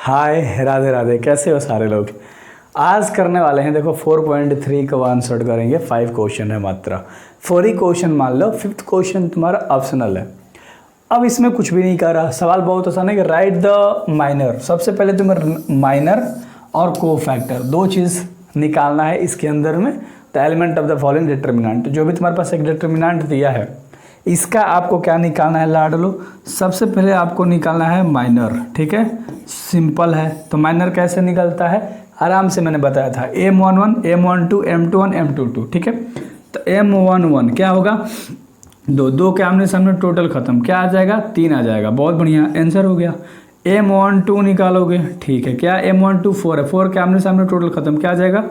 हाय राधे राधे, कैसे हो सारे लोग। आज करने वाले हैं, देखो 4.3 का आंसर करेंगे। 5 क्वेश्चन है मात्र, 4 ही क्वेश्चन मान लो। 5th क्वेश्चन तुम्हारा ऑप्शनल है। अब इसमें कुछ भी नहीं कर रहा, सवाल बहुत आसान है कि राइट द माइनर। सबसे पहले तुम्हें माइनर और को फैक्टर दो चीज़ निकालना है इसके अंदर में। The element of the following determinant, जो भी तुम्हारे पास एक डिटर्मिनेंट दिया है इसका आपको क्या निकालना है लाडलो। सबसे पहले आपको निकालना है माइनर, ठीक है, सिंपल है। तो माइनर कैसे निकलता है आराम से मैंने बताया था, M11 M12 M21 M22, ठीक है। तो M11 क्या होगा, दो के आमने सामने टोटल खत्म, क्या आ जाएगा 3 आ जाएगा। बहुत बढ़िया आंसर हो गया। M12 निकालोगे, ठीक है, क्या M12 4 है, 4 के आमने सामने टोटल खत्म, क्या आ जाएगा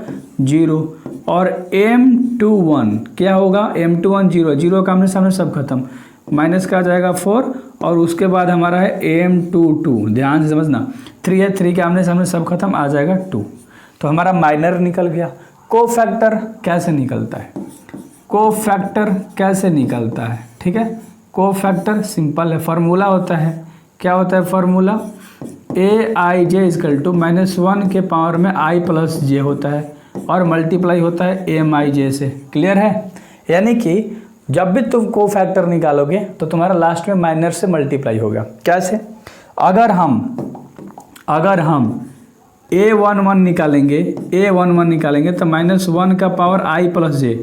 0। और M21 क्या होगा, M21 0, 0 के आमने सामने सब खत्म, माइनस का आ जाएगा 4। और उसके बाद हमारा है M22, ध्यान से समझना, 3 है, 3 के आमने सामने सब खत्म, आ जाएगा 2। तो हमारा माइनर निकल गया। को फैक्टर कैसे निकलता है, को फैक्टर कैसे निकलता है, ठीक है। को फैक्टर सिंपल है, फार्मूला होता है, क्या होता है फार्मूला, AIJ इजकल टू -1 के पावर में I प्लस J होता है और मल्टीप्लाई होता है MIJ से। क्लियर है, यानी कि जब भी तुम को फैक्टर निकालोगे तो तुम्हारा लास्ट में माइनर से मल्टीप्लाई होगा। कैसे, अगर हम A11 निकालेंगे तो -1 का पावर I प्लस J,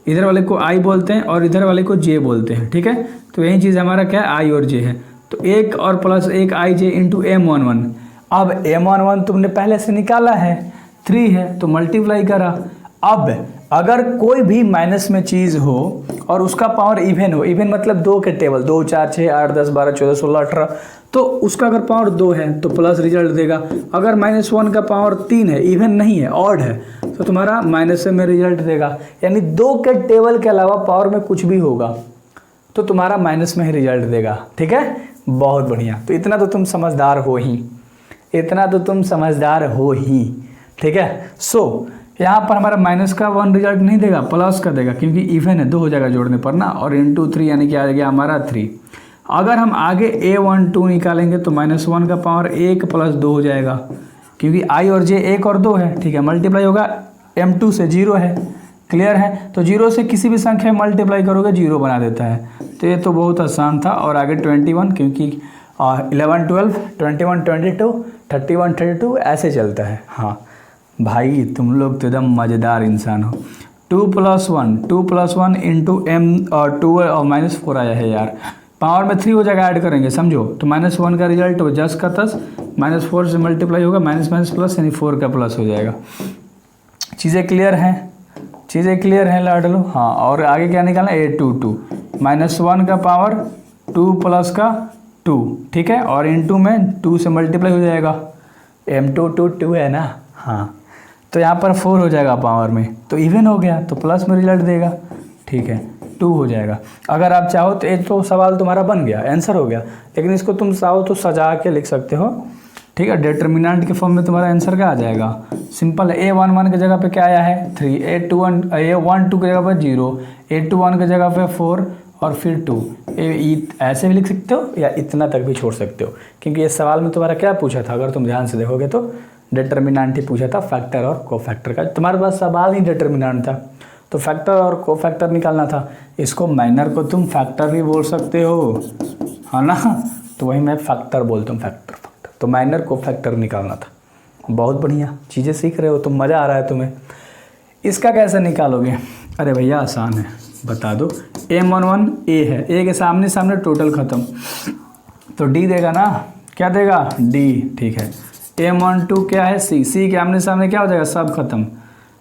इधर वाले को I बोलते हैं और इधर वाले को J बोलते हैं, ठीक है। तो यही चीज़ हमारा क्या है, I और J है। तो 1 और प्लस 1 IJ इंटू M11। अब M11 तुमने पहले से निकाला है, 3 है तो मल्टीप्लाई करा। अब अगर कोई भी माइनस में चीज़ हो और उसका पावर इवन हो, इवन मतलब 2 के टेबल, 2 4 6 8 10 12 14 16 18, तो उसका अगर पावर 2 है तो प्लस रिजल्ट देगा। अगर -1 का पावर 3 है, इवन नहीं है, ऑड है, तो तुम्हारा माइनस में रिजल्ट देगा। यानी 2 के टेबल के अलावा पावर में कुछ भी होगा तो तुम्हारा माइनस में ही रिजल्ट देगा, ठीक है। बहुत बढ़िया, तो इतना तो तुम समझदार हो ही, ठीक है। सो यहाँ पर हमारा माइनस का 1 रिजल्ट नहीं देगा, प्लस का देगा, क्योंकि इवन है, 2 हो जाएगा जोड़ने पर ना, और इंटू 3 यानी कि आ गया हमारा 3। अगर हम आगे A12 निकालेंगे तो -1 का पावर 1 प्लस 2 हो जाएगा, क्योंकि I और J 1 और 2 है, ठीक है। मल्टीप्लाई होगा M2 से, 0 है, क्लियर है। तो 0 से किसी भी संख्या मल्टीप्लाई करोगे 0 बना देता है। तो ये तो बहुत आसान था। और आगे 21, क्योंकि 11 12 21 22 31 32 ऐसे चलता है। हाँ भाई, तुम लोग तो एकदम मज़ेदार इंसान हो। 2 + 1 इंटू M2 और -4 आया है यार, पावर में 3 हो जाएगा, ऐड करेंगे, समझो। तो -1 का रिजल्ट हो जस का तस, -4 से मल्टीप्लाई होगा, माइनस प्लस यानी 4 का प्लस हो जाएगा। चीज़ें क्लियर हैं लाडलो। हाँ, और आगे क्या निकालना है, A22, -1 का पावर 2 प्लस का 2, ठीक है, और इंटू में 2 से मल्टीप्लाई हो जाएगा, M22 2 है ना। हाँ, तो यहाँ पर 4 हो जाएगा पावर में, तो इवन हो गया, तो प्लस में रिजल्ट देगा, ठीक है, 2 हो जाएगा। अगर आप चाहो तो एक तो सवाल तुम्हारा बन गया, आंसर हो गया, लेकिन इसको तुम चाहो तो सजा के लिख सकते हो, ठीक है। डिटर्मिनेंट के फॉर्म में तुम्हारा आंसर क्या आ जाएगा, सिंपल है। A11 की जगह पे क्या आया है 3, A12 की जगह पर 0, A21 की जगह पे 4 और फिर 2। ऐसे भी लिख सकते हो या इतना तक भी छोड़ सकते हो, क्योंकि ये सवाल में तुम्हारा क्या पूछा था, अगर तुम ध्यान से देखोगे तो डिटर्मिनेंट ही पूछा था, फैक्टर और को फैक्टर का। तुम्हारे पास सवाल ही डिटर्मिनेंट था, तो फैक्टर और को फैक्टर निकालना था। इसको माइनर को तुम फैक्टर भी बोल सकते हो, है ना, तो वही मैं फैक्टर बोलता हूँ, फैक्टर। तो माइनर को फैक्टर निकालना था। बहुत बढ़िया, चीज़ें सीख रहे हो तुम, मज़ा आ रहा है तुम्हें। इसका कैसे निकालोगे, अरे भैया आसान है, बता दो। M11 A है, A के सामने टोटल ख़त्म, तो D देगा ना, क्या देगा D, ठीक है। M12 क्या है C के आमने सामने क्या हो जाएगा, सब खत्म,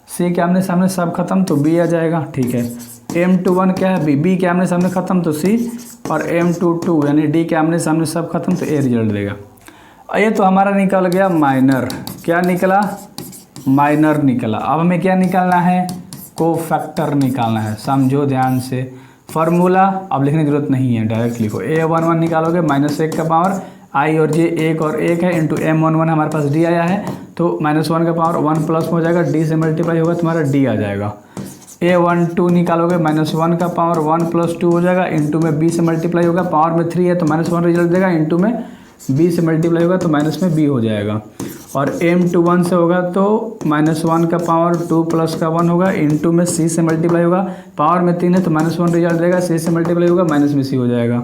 C के आमने सामने सब खत्म, तो B आ जाएगा, ठीक है। M21 क्या है B के आमने सामने ख़त्म, तो C, और M22 यानी D के आमने सामने सब खत्म, तो A रिजल्ट देगा। ये तो हमारा निकल गया माइनर, क्या निकला, माइनर निकला। अब हमें क्या निकालना है, को फैक्टर निकालना है, समझो ध्यान से। फार्मूला अब लिखने की जरूरत नहीं है, डायरेक्ट लिखो। A11 निकालोगे, -1 का पावर I और J 1 और 1 है, इंटू M11 हमारे पास D आया है, तो -1 का पावर 1 प्लस हो जाएगा, D से मल्टीप्लाई होगा, तुम्हारा D आ जाएगा। A12 निकालोगे, -1 का पावर 1 + 2 हो जाएगा, इंटू में B से मल्टीप्लाई होगा, पावर में 3 है तो -1 रिजल्ट देगा, इंटू में बी से मल्टीप्लाई होगा तो माइनस में बी हो जाएगा, और m2 1 से होगा तो -1 का पावर 2 प्लस का 1 होगा, इंटू में c से मल्टीप्लाई होगा, पावर में 3 है तो -1 रिजल्ट देगा, c से मल्टीप्लाई होगा माइनस में c हो जाएगा,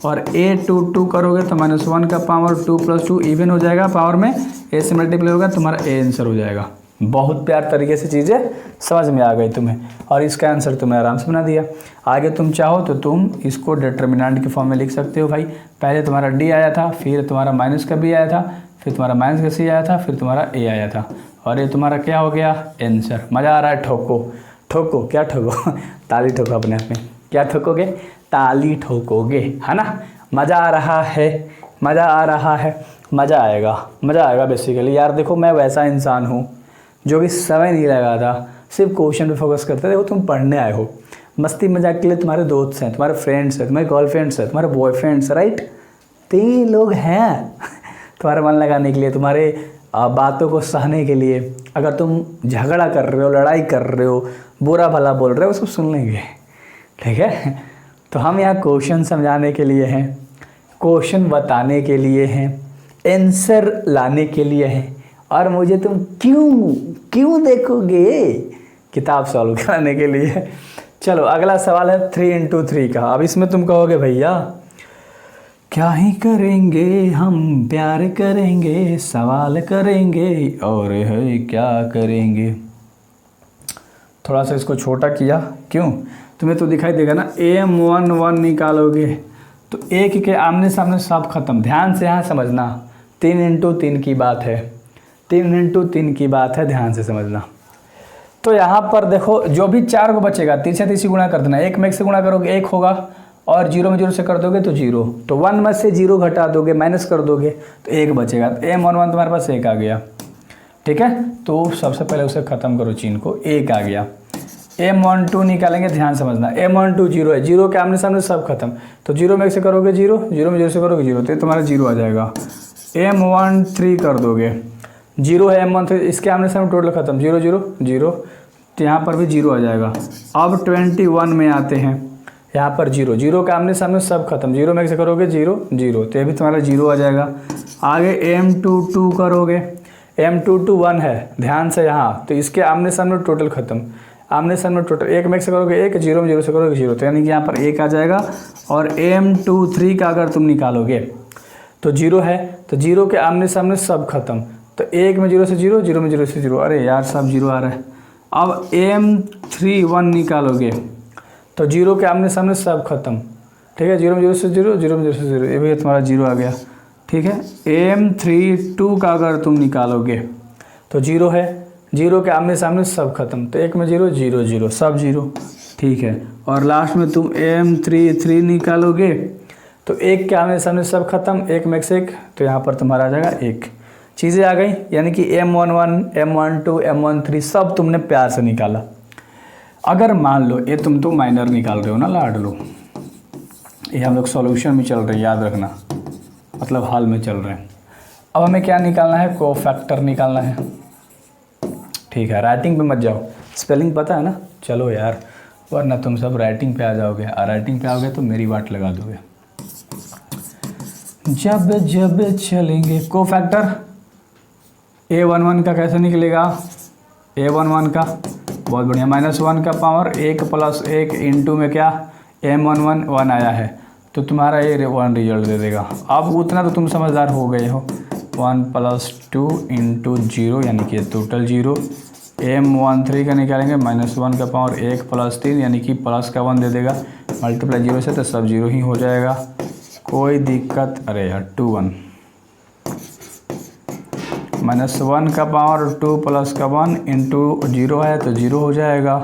और a2 करोगे तो -1 का पावर 2 प्लस 2 इवन हो जाएगा, पावर में a से मल्टीप्लाई होगा, तुम्हारा a आंसर हो जाएगा। बहुत प्यार तरीके से चीज़ें समझ में आ गई तुम्हें, और इसका आंसर तुमने आराम से बना दिया। आगे तुम चाहो तो तुम इसको डिटर्मिनेंट के फॉर्म में लिख सकते हो भाई। पहले तुम्हारा डी आया था, फिर तुम्हारा माइनस का बी आया था, फिर तुम्हारा माइनस का सी आया था, फिर तुम्हारा ए आया था, और ये तुम्हारा क्या हो गया आंसर। मज़ा आ रहा है? ठोको ठोको, क्या ठोको ताली ठोको अपने आप में। क्या ठोकोगे? ताली ठोकोगे, है ना। मज़ा आ रहा है, मज़ा आ रहा है, मज़ा आएगा, मज़ा आएगा बेसिकली। यार देखो, मैं वैसा इंसान हूँ जो कि समय नहीं लगाता, सिर्फ क्वेश्चन पे फोकस करते। देखो तुम पढ़ने आए हो, मस्ती मजाक के लिए तुम्हारे दोस्त हैं, तुम्हारे फ्रेंड्स हैं, तुम्हारे गर्लफ्रेंड्स हैं, तुम्हारे बॉयफ्रेंड्स, राइट। 3 लोग हैं तुम्हारा मन लगाने के लिए, तुम्हारे बातों को सहने के लिए। अगर तुम झगड़ा कर रहे हो, लड़ाई कर रहे हो, बुरा भला बोल रहे हो, उसको सुन लेंगे, ठीक है। तो हम यहाँ क्वेश्चन समझाने के लिए हैं, क्वेश्चन बताने के लिए हैं, आंसर लाने के लिए हैं, और मुझे तुम क्यों देखोगे? किताब सॉल्व कराने के लिए। चलो अगला सवाल है 3 इंटू 3 का। अब इसमें तुम कहोगे भैया क्या ही करेंगे हम, प्यार करेंगे, सवाल करेंगे, और है क्या करेंगे। थोड़ा सा इसको छोटा किया, क्यों? तुम्हें तो दिखाई देगा ना। m1 निकालोगे तो एक के आमने सामने सब खत्म। ध्यान से यहाँ समझना, 3 इंटू 3 की बात है, 3 इंटू 3 की बात है, ध्यान से समझना। तो यहाँ पर देखो, जो भी 4 को बचेगा 3 से 3 से गुणा कर देना। 1 में 1 से गुणा करोगे 1 होगा, और 0 में 0 से कर दोगे तो 0, तो 1 में से 0 घटा दोगे, माइनस कर दोगे तो 1 बचेगा। तो m1 तुम्हारे पास 1 आ गया, ठीक है। तो सबसे पहले उसे ख़त्म करो, चिन्ह को, 1 आ गया। m12 निकालेंगे, ध्यान समझना। m12 0 है, 0 के आमने सामने सब खत्म, तो 0 में 1 से करोगे 0, 0 में 0 से करोगे 0, तो तुम्हारा 0 आ जाएगा। m13 कर दोगे, 0 है m13, इसके आमने सामने टोटल खत्म, 0 0 0, तो यहाँ पर भी 0 आ जाएगा। अब 21 में आते हैं, यहाँ पर 0, 0 के आमने सामने सब खत्म, 0 में 1 से करोगे 0 0, तो ये भी तुम्हारा 0 आ जाएगा। आगे m22 करोगे, m22 1 है, ध्यान से यहाँ, तो इसके आमने सामने टोटल खत्म, आमने सामने टोटल, 1 में 1 से करोगे 1, 0 में 0 से करोगे 0, तो यानी कि यहाँ पर 1 आ जाएगा। और m23 का अगर तुम निकालोगे तो 0 है, तो 0 के आमने सामने सब खत्म, तो 1 में 0 से 0, 0 में 0 से 0, अरे यार सब 0 आ रहा है। अब m31 निकालोगे तो 0 के आमने सामने सब खत्म, ठीक है, 0 में 0 से 0, 0 में 0 से 0, ये भी तुम्हारा 0 आ गया, ठीक है। m32 का अगर तुम निकालोगे तो 0 है, 0 के आमने सामने सब खत्म, तो 1 में 0 0 0, सब 0, ठीक है। और लास्ट में तुम m33 निकालोगे तो 1 के आमने सामने सब खत्म, 1 में 1 से 1, तो यहाँ पर तुम्हारा आ जाएगा 1। चीज़ें आ गई, यानी कि m11 m12 m13 सब तुमने प्यार से निकाला। अगर मान लो ये तुम तो माइनर निकाल रहे हो ना, लाड लो, ये हम लोग सॉल्यूशन में चल रहे हैं, याद रखना, मतलब हाल में चल रहे हैं। अब हमें क्या निकालना है? कोफैक्टर निकालना है, ठीक है। राइटिंग पे मत जाओ, स्पेलिंग पता है ना, चलो यार, वरना तुम सब राइटिंग पे आ जाओगे, और राइटिंग पे आओगे तो मेरी वाट लगा दोगे। जब जब चलेंगे कोफैक्टर, a11 का कैसे निकलेगा? a11 का बहुत बढ़िया, -1 का पावर 1 प्लस 1 इंटू में क्या m11 1 आया है, तो तुम्हारा ये 1 रिजल्ट दे देगा। अब उतना तो तुम समझदार हो गए हो। 1 + 2 इंटू 0, यानी कि टोटल 0। m13 का निकालेंगे, -1 का पावर 1 + 3, यानी कि प्लस का 1 दे देगा, मल्टीप्लाई 0 से तो सब 0 ही हो जाएगा, कोई दिक्कत। अरे यार 2 1, -1 का पावर 2 प्लस का 1 इंटू 0 है तो 0 हो जाएगा।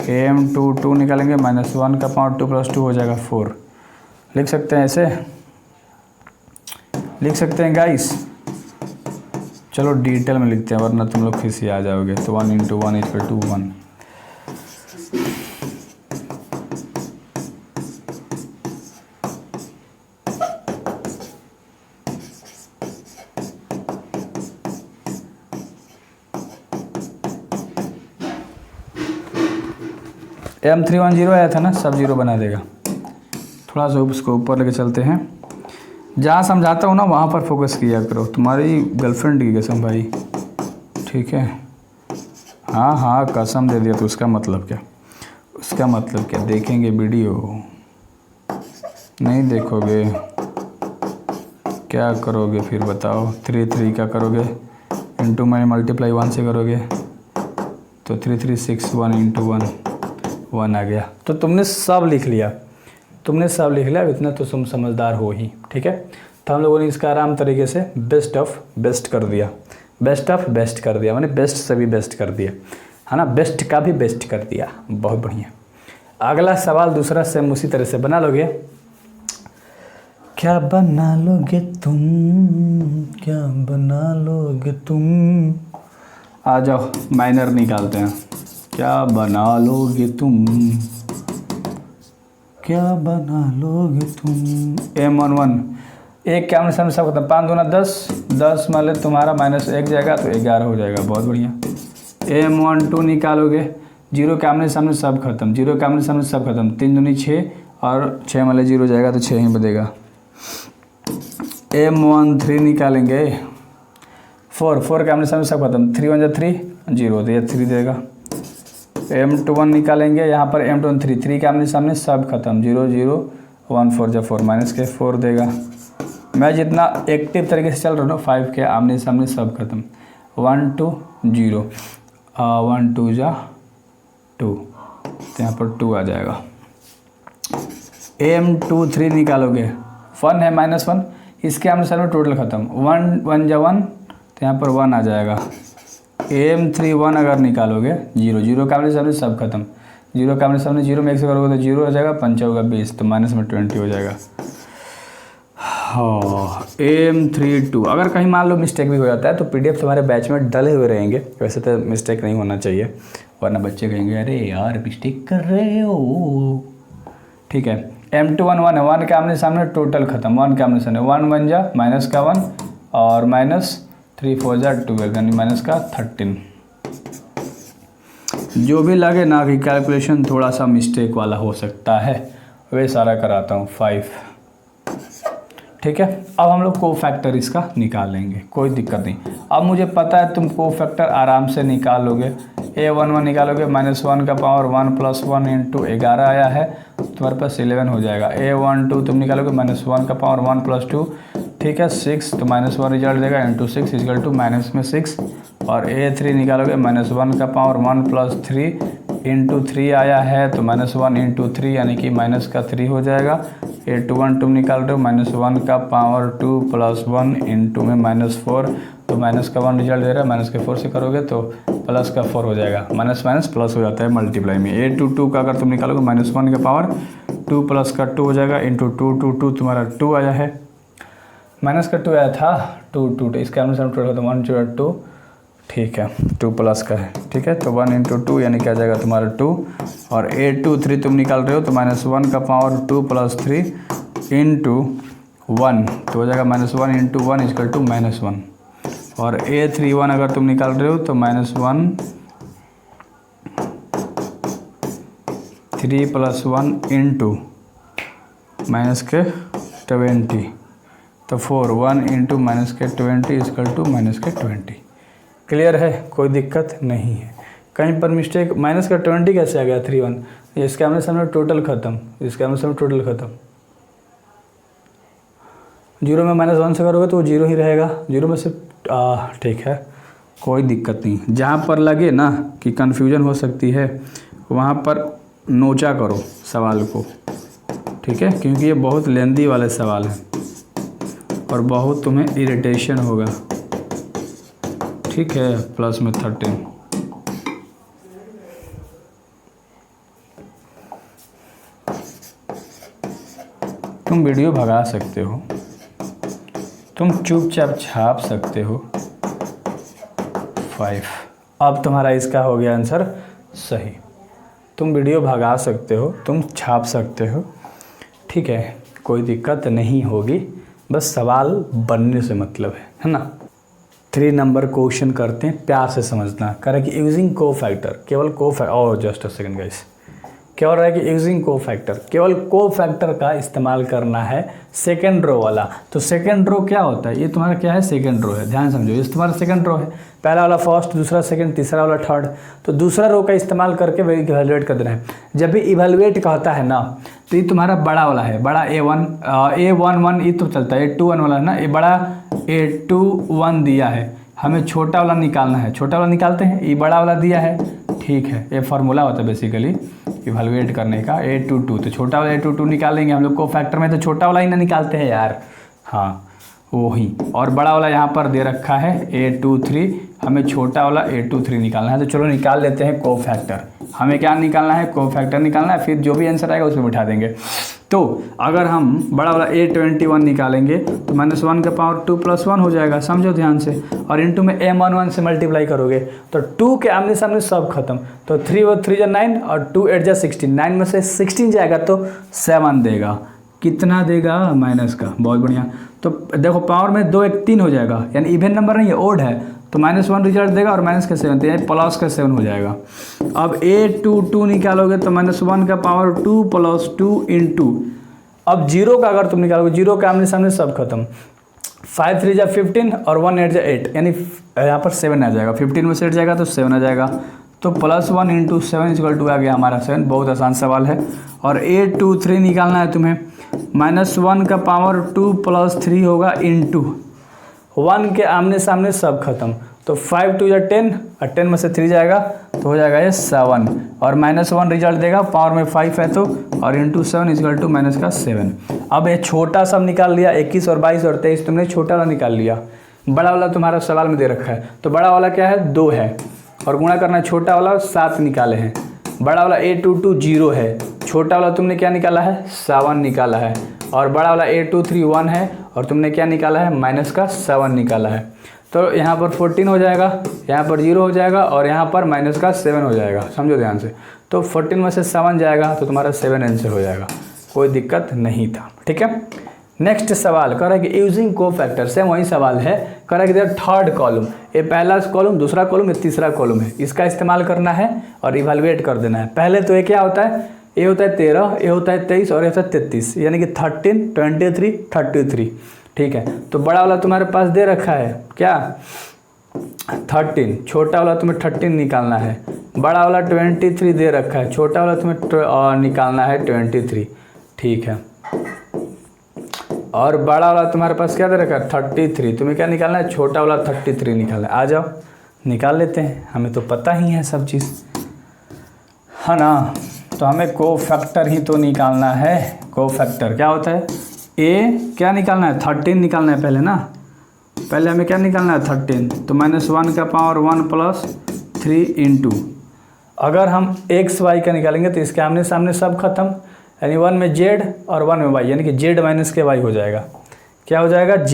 m22 निकालेंगे, -1 का पावर 2 + 2 हो जाएगा 4। लिख सकते हैं, ऐसे लिख सकते हैं गाइस। चलो डिटेल में लिखते हैं, वरना तुम लोग फिर से आ जाओगे। तो 1 × 1 = 1। m310 आया था ना, सब 0 बना देगा। थोड़ा सा उसको ऊपर लेके चलते हैं। जहाँ समझाता हूँ ना वहाँ पर फोकस किया करो, तुम्हारी गर्लफ्रेंड की कसम भाई, ठीक है। हाँ हाँ कसम दे दिया तो उसका मतलब क्या, उसका मतलब क्या, देखेंगे वीडियो नहीं देखोगे क्या करोगे फिर बताओ। 3 3 क्या करोगे, इंटू में मल्टीप्लाई 1 से करोगे तो 3 3 6 1 इंटू 1 1 आ गया। तो तुमने सब लिख लिया, तुमने सब लिख लिया, इतना तो तुम समझदार हो ही, ठीक है। तो हम लोगों ने इसका आराम तरीके से बेस्ट ऑफ बेस्ट कर दिया, बेस्ट ऑफ बेस्ट कर दिया, मैंने बेस्ट से भी बेस्ट कर दिया, है ना, बेस्ट का भी बेस्ट कर दिया, बहुत बढ़िया। अगला सवाल दूसरा सेम उसी तरह से बना लोगे। क्या बना लोगे तुम, क्या बना लोगे तुम, आ जाओ माइनर निकालते हैं। क्या बना लोगे तुम, क्या बना लोगे तुम, M11 एक क्या सामने सब खत्म, 5 दूना 10, 10 मान ले तुम्हारा -1 जाएगा तो 11 हो जाएगा, बहुत बढ़िया। M12 निकालोगे, 0 के आमने सामने सब खत्म, 0 के आमने सामने सब खत्म, 3 दूनी 6 और 6 मान ले 0 जाएगा तो 6 ही बचेगा। M13 निकालेंगे, 4 के आमने सामने सब खत्म, 3 1 3 0 तो ये 3 देगा। M21 निकालेंगे, यहाँ पर M23 3 के आमने सामने सब खत्म, 0 0 1 4 4 -4 देगा। मैं जितना एक्टिव तरीके से चल रहा हूँ ना, 5 के आमने सामने सब खत्म, 1 2 0 1 2 जा 2 तो यहाँ पर 2 आ जाएगा। M23 निकालोगे, 1 है -1, इसके आमने सामने टोटल खत्म, 1 1 जा 1 तो यहाँ पर 1 आ जाएगा। M31 अगर निकालोगे, 0 0 के आमने सामने सब खत्म, 0 के आमने सामने 0 में 1 से करोगे तो 0 हो जाएगा, 5 होगा 20 तो -20 हो जाएगा। हाँ M32 अगर कहीं मान लो मिस्टेक भी हो जाता है तो PDF तुम्हारे बैच में डले हुए रहेंगे, वैसे तो मिस्टेक नहीं होना चाहिए वरना बच्चे कहेंगे अरे यार मिस्टेक कर रहे हो, ठीक है। M21 1 है, 1 के आमने सामने टोटल खत्म, 1 के आमने सामने 1 1 जा -1 और -3 4 जा 12 यानी -13। जो भी लगे ना कि कैलकुलेशन थोड़ा सा मिस्टेक वाला हो सकता है वे सारा कराता हूँ 5, ठीक है। अब हम लोग कोफैक्टर इसका निकाल लेंगे, कोई दिक्कत नहीं। अब मुझे पता है तुम कोफैक्टर आराम से निकाल लोगे। A11 निकालोगे, -1 का पावर 1 + 1 इंटू 11 आया है, तुम्हारे पास 11 हो जाएगा। A12 तुम निकालोगे, -1 का पावर 1 + 2, ठीक है 6 तो -1 रिजल्ट देगा, इंटू 6 इक्वल टू -6। और A3 निकालोगे, -1 का पावर 1 + 3 इंटू 3 आया है तो -1 इंटू 3 यानी कि -3 हो जाएगा। A21 तुम निकाल रहे हो, -1 का पावर 2 + 1 इंटू में -4 तो -1 रिजल्ट दे रहा है, -4 से करोगे तो +4 हो जाएगा, माइनस प्लस हो जाता है मल्टीप्लाई में। A22 का अगर तुम निकालोगे, -1 का पावर 2 + 2 हो जाएगा, इंटू 2 2 2 तुम्हारा 2 आया है, -2 आया था 2 2 इसके अनुसार 1 0 2, ठीक है 2 प्लस का है, ठीक है। तो 1 इंटू 2 यानी क्या जाएगा तुम्हारा 2। और A23 तुम निकाल रहे हो तो -1 का पावर 2 + 3 इंटू 1 तो हो जाएगा -1 इंटू 1 इक्वल टू -1। और A31 अगर तुम निकाल रहे हो तो -1 3 + 1 इंटू -20 तो 4 1 इंटू -20 इक्वल टू -20। क्लियर है, कोई दिक्कत नहीं है। कहीं पर मिस्टेक, -20 कैसे आ गया 3 1, इसके आमने सामने टोटल खत्म, इसके आमने सामने टोटल खत्म, 0 में -1 से करोगे तो वो 0 ही रहेगा, 0 में से ठीक है कोई दिक्कत नहीं। जहाँ पर लगे ना कि कन्फ्यूजन हो सकती है वहाँ पर नोचा करो सवाल को, ठीक है, क्योंकि ये बहुत लेंदी वाले सवाल हैं और बहुत तुम्हें इरिटेशन होगा, ठीक है। प्लस में 13 तुम वीडियो भगा सकते हो, तुम चुपचाप छाप सकते हो 5। अब तुम्हारा इसका हो गया आंसर सही, तुम वीडियो भगा सकते हो, तुम छाप सकते हो, ठीक है, कोई दिक्कत नहीं होगी, बस सवाल बनने से मतलब है ना। 3 नंबर क्वेश्चन करते हैं, प्यार से समझना। करें कि यूजिंग कोफैक्टर, केवल कोफैक्टर, और जस्ट अ सेकंड गाइस, केवल रहा है कि यूजिंग को फैक्टर, केवल को फैक्टर का इस्तेमाल करना है सेकेंड रो वाला। तो सेकेंड रो क्या होता है, ये तुम्हारा क्या है, सेकेंड रो है, ध्यान समझो, ये तुम्हारा सेकेंड रो है, पहला वाला फर्स्ट, दूसरा सेकेंड, तीसरा वाला थर्ड। तो दूसरा रो का इस्तेमाल करके वही इवेलुएट कर देना है। जब भी इवेलुएट कहता है ना, तो ये तुम्हारा बड़ा वाला है, बड़ा A11 ये तो चलता है, A21 वाला है ना, ये बड़ा A21 दिया है, हमें छोटा वाला निकालना है, छोटा वाला निकालते हैं, ये बड़ा वाला दिया है, ठीक है, ये फार्मूला होता है बेसिकली इवेलुएट करने का, A22, तो छोटा वाला A22 निकालेंगे हम लोग को फैक्टर में, तो छोटा वाला ही ना निकालते हैं यार, हाँ वही, और बड़ा वाला यहाँ पर दे रखा है A23, हमें छोटा वाला A23 निकालना है। तो चलो निकाल लेते हैं को फैक्टर, हमें क्या निकालना है, को फैक्टर निकालना है, फिर जो भी आंसर आएगा उसमें बिठा देंगे। तो अगर हम बड़ा वाला A21 निकालेंगे तो -1 का पावर 2 + 1 हो जाएगा, समझो ध्यान से, और इंटू में M11 से मल्टीप्लाई करोगे तो 2 के आमने सामने सब खत्म, तो 3 और 3 जा 9 और 2 8 जा 16, 9 में से 16 जाएगा तो 7 देगा, कितना देगा, माइनस का, बहुत बढ़िया। तो देखो पावर में 2 1 3 हो जाएगा, यानी इवन नंबर नहीं है, ओड है, तो -1 रिजल्ट देगा और माइनस का 7, यानी प्लस का 7 हो जाएगा। अब A22 निकालोगे तो -1 का पावर 2 + 2 इंटू, अब 0 का अगर तुम निकालोगे, 0 के आमने सामने सब खत्म, 5 3 जा 15 और 1 8 जा 8, यानी यहाँ पर 7 आ जाएगा, 15 में से 8 जाएगा तो 7 आ जाएगा, तो +1 × 7 = 2 आ गया हमारा 7। बहुत आसान सवाल है। और A23 निकालना है तुम्हें, -1 का पावर 2 + 3 होगा इंटू 1 के आमने सामने सब खत्म, तो 5 2 या 10 और 10 में से 3 जाएगा तो हो जाएगा ये 7, और -1 रिजल्ट देगा, पावर में 5 है तो, और इंटू 7 = -7। अब ये छोटा सब निकाल लिया, 21 और 22 और 23 तुमने छोटा वाला निकाल लिया, बड़ा वाला तुम्हारा सवाल में दे रखा है, तो बड़ा वाला क्या है, 2 है, और गुणा करना है, छोटा वाला 7 निकाले हैं, बड़ा वाला A22 0 है, छोटा वाला तुमने क्या निकाला है, 7 निकाला है, और बड़ा वाला A23 1 है, और तुमने क्या निकाला है, -7 निकाला है। तो यहाँ पर 14 हो जाएगा, यहाँ पर 0 हो जाएगा, और यहाँ पर -7 हो जाएगा, समझो ध्यान से। तो 14 में से 7 जाएगा तो तुम्हारा 7 आंसर हो जाएगा, कोई दिक्कत नहीं था, ठीक है। नेक्स्ट सवाल कह रहा है कि यूजिंग को फैक्टर, सेम वही सवाल है, कह रहा है कि थर्ड कॉलम, ये पहला कॉलम, दूसरा कॉलम, ये तीसरा कॉलम है, इसका इस्तेमाल करना है और इवेलुएट कर देना है। पहले तो ये क्या होता है, ये होता है 13, ये होता है 23 और ये होता है 33, यानी कि 13 23 33, ठीक है। तो बड़ा वाला तुम्हारे पास दे रखा है क्या, 13, छोटा वाला तुम्हें 13 निकालना है, बड़ा वाला 23 दे रखा है, छोटा वाला तुम्हें निकालना है 23, ठीक है। और बड़ा वाला तुम्हारे पास क्या दे रखा है, 33, तुम्हें क्या निकालना है, छोटा वाला 33 निकालना है। आ जाओ निकाल लेते हैं, हमें तो पता ही है सब चीज़, है ना। तो हमें को फैक्टर ही तो निकालना है। को फैक्टर क्या होता है, ए क्या निकालना है, 13 निकालना है पहले ना, पहले हमें क्या निकालना है, 13, तो -1 का पावर 1 + 3 इंटू, अगर हम x y का निकालेंगे तो इसके आमने सामने सब खत्म, यानी 1 में z और 1 में y, यानी कि z - के y हो जाएगा। क्या हो जाएगा, z -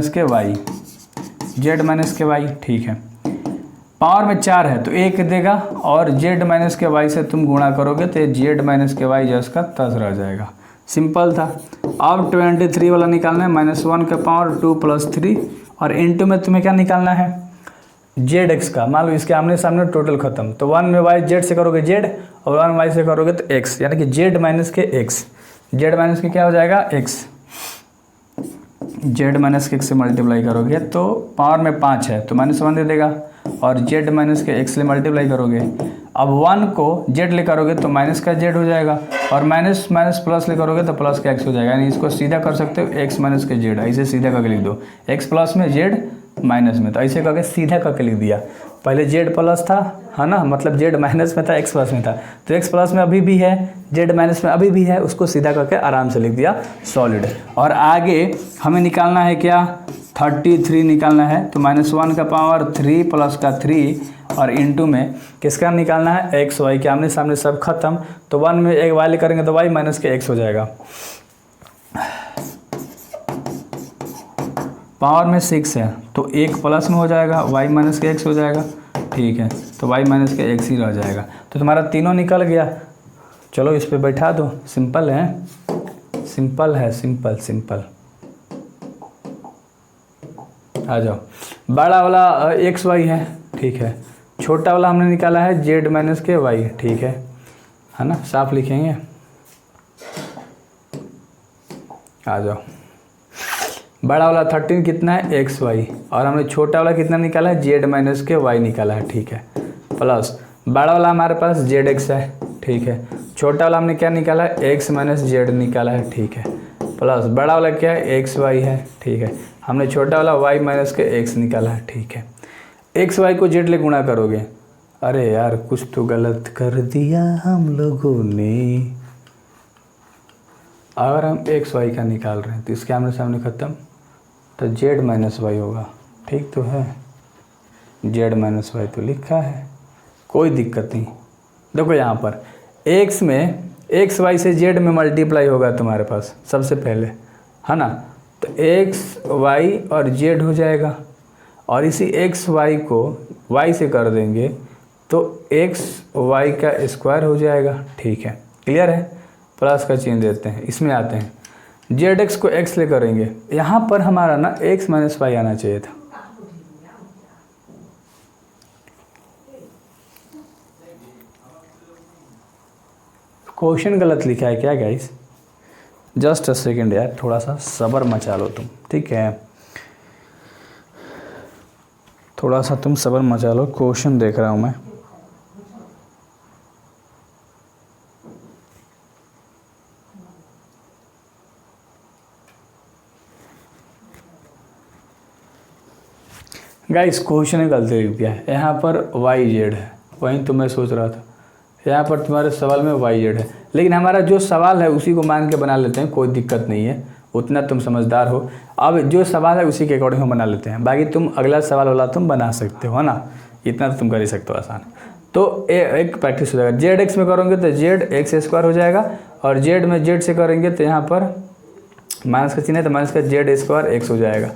के y, z - के y, ठीक है। पावर में 4 है तो 1 देगा, और z - के y से तुम गुणा करोगे तो z - के y जस का तस रह जाएगा, सिंपल था। अब 23 वाला निकालना है, -1 का पावर 2 + 3, और इंटू में तुम्हें क्या निकालना है, जेड का, मान लो इसके आमने सामने टोटल खत्म, तो 1 में y z से करोगे z और 1 y से करोगे तो x, यानी कि z - के x, z - के क्या हो जाएगा, x, z - के x से मल्टीप्लाई करोगे तो पावर में 5 है तो -1 दे देगा, और z - के x से मल्टीप्लाई करोगे, अब 1 को z ले करोगे तो माइनस का z हो जाएगा, और माइनस प्लस ले करोगे तो प्लस का x हो जाएगा, यानी इसको सीधा कर सकते हो x - के z, ऐसे सीधा करके लिख दो, x प्लस में z माइनस में, तो ऐसे करके सीधा करके लिख दिया। पहले z प्लस था, है ना, मतलब z माइनस में था, x प्लस में था, तो x प्लस में अभी भी है, z माइनस में अभी भी है, उसको सीधा करके आराम से लिख दिया, सॉलिड। और आगे हमें निकालना है क्या, 33 निकालना है, तो -1 का पावर 3 + का 3, और इंटू में किसका निकालना है, x y के आमने सामने सब खत्म, तो 1 में एक y ले करेंगे तो y - के x हो जाएगा, पावर में 6 है तो 1 प्लस में हो जाएगा, y - के x हो जाएगा, ठीक है, तो y - के x ही रह जाएगा। तो तुम्हारा तीनों निकल गया, चलो इस पे बैठा दो, सिंपल है, सिंपल है, सिंपल सिंपल। आ जाओ, बड़ा वाला x y है, ठीक है, छोटा वाला हमने निकाला है z - के y, ठीक है है ना, साफ लिखेंगे। आ जाओ, बड़ा वाला 13 कितना है एक्स वाई, और हमने छोटा वाला कितना निकाला है जेड माइनस के वाई निकाला है, ठीक है, प्लस बड़ा वाला हमारे पास जेड एक्स है, ठीक है, छोटा वाला हमने क्या निकाला है एक्स माइनस जेड निकाला है, ठीक है, प्लस बड़ा वाला क्या है एक्स वाई है, ठीक है, हमने छोटा वाला वाई माइनस के एक्स निकाला है, ठीक है। एक्स वाई को जेड ले गुणा करोगे, अरे यार कुछ तो गलत कर दिया हम लोगों ने। अगर हम एक्स वाई का निकाल रहे हैं तो इसके आमने सामने ख़त्म, तो जेड माइनस वाई होगा, ठीक तो है, जेड माइनस वाई तो लिखा है, कोई दिक्कत नहीं। देखो यहाँ पर एक्स में एक्स वाई से जेड में मल्टीप्लाई होगा तुम्हारे पास सबसे पहले, है ना, तो एक्स वाई और जेड हो जाएगा, और इसी एक्स वाई को वाई से कर देंगे तो एक्स वाई का स्क्वायर हो जाएगा, ठीक है, क्लियर है। प्लस का चिन्ह देते हैं, इसमें आते हैं जेड एक्स को एक्स ले करेंगे, यहाँ पर हमारा ना एक्स माइनस वाई आना चाहिए था, क्वेश्चन गलत लिखा है क्या गाइस, जस्ट अ सेकेंड यार, थोड़ा सा सब्र मचा लो तुम, ठीक है, थोड़ा सा तुम सब्र मचा लो, क्वेश्चन देख रहा हूँ मैं। गाइस क्वेश्चन ने गलती लिख दिया है, यहाँ पर वाई जेड है, वहीं तो मैं सोच रहा था, यहाँ पर तुम्हारे सवाल में वाई जेड है, लेकिन हमारा जो सवाल है उसी को मान के बना लेते हैं, कोई दिक्कत नहीं है, उतना तुम समझदार हो। अब जो सवाल है उसी के अकॉर्डिंग हम बना लेते हैं, बाकी तुम अगला सवाल वाला तुम बना सकते हो, है ना, इतना तो तुम कर ही सकते हो आसान। तो एक प्रैक्टिस हो जाएगा, जेड एक्स में करोगे तो जेड एक्स स्क्वायर हो जाएगा, और जेड में जेड से करेंगे तो यहाँ पर माइनस का चिन्ह है तो माइनस का जेड स्क्वायर एक्स हो जाएगा,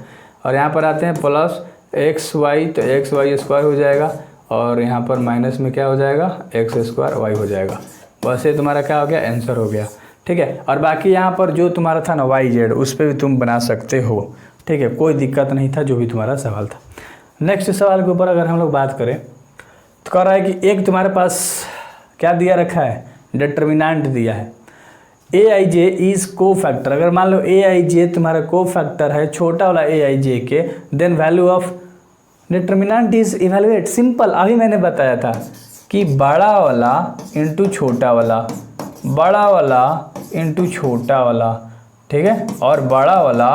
और यहाँ पर आते हैं प्लस एक्स वाई तो एक्स वाई स्क्वायर हो जाएगा, और यहाँ पर माइनस में क्या हो जाएगा एक्स स्क्वायर वाई हो जाएगा। बस ये तुम्हारा क्या हो गया आंसर हो गया, ठीक है। और बाकी यहाँ पर जो तुम्हारा था ना वाई जेड उस पर भी तुम बना सकते हो, ठीक है, कोई दिक्कत नहीं था जो भी तुम्हारा सवाल था। नेक्स्ट सवाल के ऊपर अगर हम लोग बात करें तो कह रहा है कि एक तुम्हारे पास क्या दिया रखा है डिटर्मिनेंट दिया है, ए आई जे इज को फैक्टर, अगर मान लो ए आई जे तुम्हारा को फैक्टर है छोटा वाला ए I J K, then value of determinant is evaluate. Simple, अभी मैंने बताया था कि बड़ा वाला इंटू छोटा वाला, बड़ा वाला इंटू छोटा वाला, ठीक है, और बड़ा वाला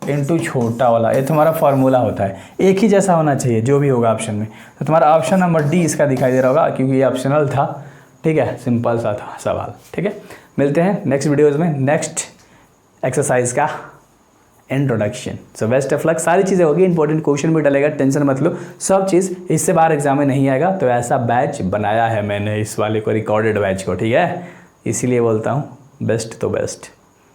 इंटू छोटा वाला, ये तुम्हारा फार्मूला होता है, एक ही जैसा होना चाहिए जो भी होगा ऑप्शन में। तो तुम्हारा ऑप्शन नंबर डी इसका दिखाई दे रहा होगा क्योंकि ये ऑप्शनल था, ठीक है, सिंपल सा था सवाल, ठीक है। मिलते हैं नेक्स्ट वीडियोज़ में, नेक्स्ट एक्सरसाइज का introduction. So best of luck, सारी चीज़ें होगी, इंपॉर्टेंट क्वेश्चन भी डलेगा, टेंशन मत लो, सब चीज़ इससे बाहर एग्जाम में नहीं आएगा। तो ऐसा बैच बनाया है मैंने इस वाले को, रिकॉर्डेड बैच को, ठीक है, इसीलिए बोलता हूँ बेस्ट तो बेस्ट।